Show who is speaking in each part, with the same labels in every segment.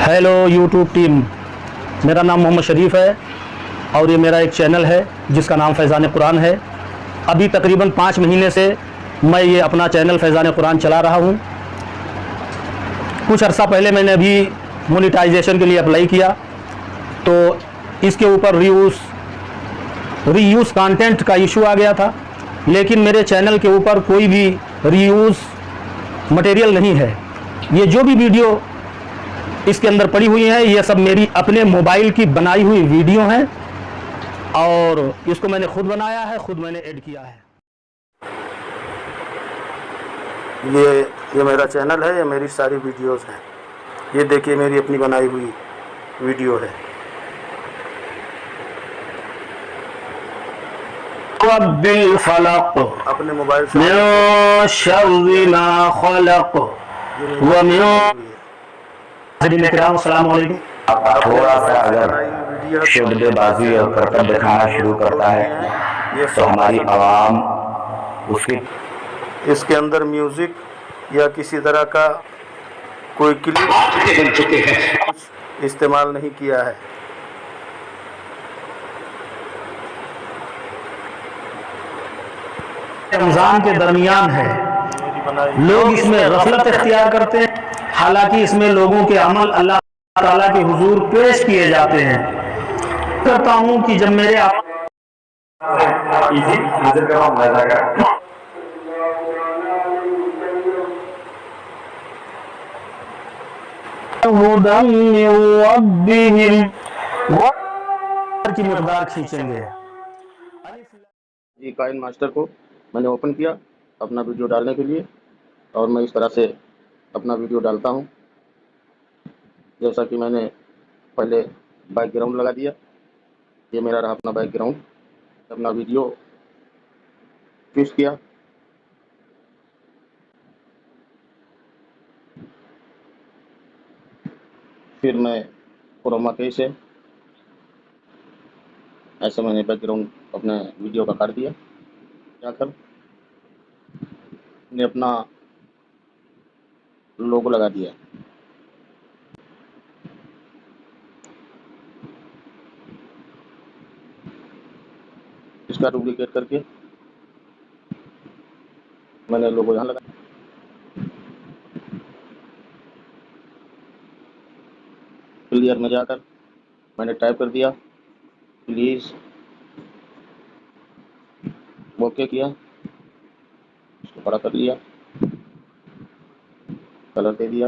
Speaker 1: Hello YouTube team, मेरा नाम मोहम्मद शरीफ है और ये मेरा एक चैनल है जिसका नाम फैज़ान कुरान है। अभी तकरीबन 5 महीने से मैं ये अपना चैनल फैज़ान कुरान चला रहा हूँ। कुछ अर्सा पहले मैंने अभी मोनेटाइजेशन के लिए अप्लाई किया, तो इसके ऊपर रीयूज़ कंटेंट का इशू आ गया था, लेकिन मेरे चैनल के ऊपर कोई भी रीयूज़ मटेरियल नहीं है। ये जो भी वीडियो इसके अंदर पड़ी हुई है ये सब मेरी अपने मोबाइल की बनाई हुई वीडियो हैं और इसको मैंने खुद बनाया है, खुद मैंने एड किया है। ये मेरा चैनल है, ये मेरी सारी वीडियोस हैं। ये देखिए मेरी अपनी बनाई हुई वीडियो है। अपने मोबाइल से
Speaker 2: थोड़ा सा अगर शोबेबाजी और करतब दिखाना शुरू करता है तो हमारी आवाम उसकी
Speaker 1: इसके अंदर म्यूजिक या किसी तरह का कोई क्लिप बन चुके हैं, कुछ इस्तेमाल नहीं किया है। रमजान के दरमियान है, लोग इसमें गफलत इख्तियार करते हैं, हालांकि इसमें लोगों के अमल अल्लाह ताला के हुजूर पेश किए जाते हैं। करता हूं कि जब मेरे की मिक़दार खींचेंगे।
Speaker 3: जी काइन मास्टर को मैंने ओपन किया अपना वीडियो डालने के लिए, और मैं इस तरह से अपना वीडियो डालता हूं। जैसा कि मैंने पहले बैकग्राउंड लगा दिया, ये मेरा रहा अपना बैकग्राउंड। अपना वीडियो चूज़ किया, फिर मैं क्रोमा की से ऐसे मैंने बैकग्राउंड अपने वीडियो का काट दिया। जाकर मैंने अपना लोगो लगा दिया। इसका डुप्लीकेट करके मैंने लोगो यहाँ लगा। क्लियर में जाकर मैंने टाइप कर दिया प्लीज़, ओके किया, इसको बड़ा कर लिया, कलर दे दिया,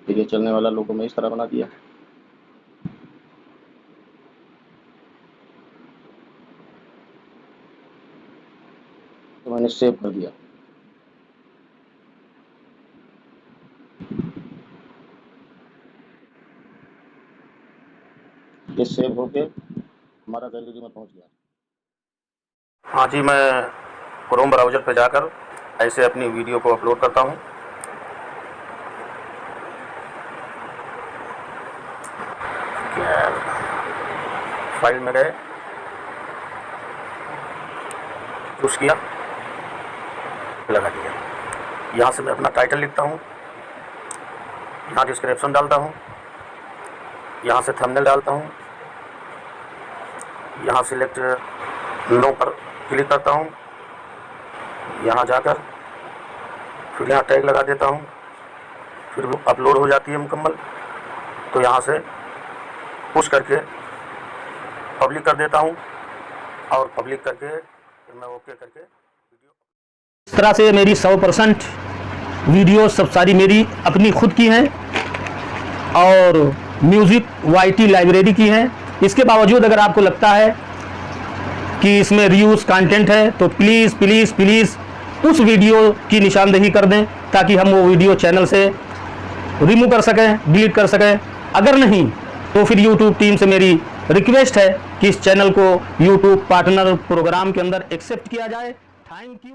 Speaker 3: फिर ये चलने वाला लोगो मैं इस तरह बना दिया। तो मैंने सेव कर दिया। ये सेव होके हमारा गैलरी में पहुंच गया।
Speaker 1: हाँ जी, मैं क्रोम ब्राउज़र पर जाकर ऐसे अपनी वीडियो को अपलोड करता हूँ। फाइल में गए, चूज़ किया, लगा दिया। यहाँ से मैं अपना टाइटल लिखता हूँ, यहाँ डिस्क्रिप्शन डालता हूँ, यहाँ से थंबनेल डालता हूँ, यहाँ सिलेक्ट नो पर क्लिक करता हूँ, यहाँ जाकर फिर यहाँ टैग लगा देता हूँ, फिर वो अपलोड हो जाती है मुकम्मल। तो यहाँ से पुश करके पब्लिक कर देता हूँ और पब्लिक करके फिर मैं ओके करके वीडियो। इस तरह से मेरी 100% वीडियो सब सारी मेरी अपनी खुद की हैं और म्यूज़िक YT लाइब्रेरी की हैं। इसके बावजूद अगर आपको लगता है कि इसमें रीयूज़ कंटेंट है तो प्लीज़ प्लीज़ प्लीज़ उस वीडियो की निशानदेही कर दें ताकि हम वो वीडियो चैनल से रिमूव कर सकें, डिलीट कर सकें। अगर नहीं तो फिर यूट्यूब टीम से मेरी रिक्वेस्ट है कि इस चैनल को यूट्यूब पार्टनर प्रोग्राम के अंदर एक्सेप्ट किया जाए। Thank you.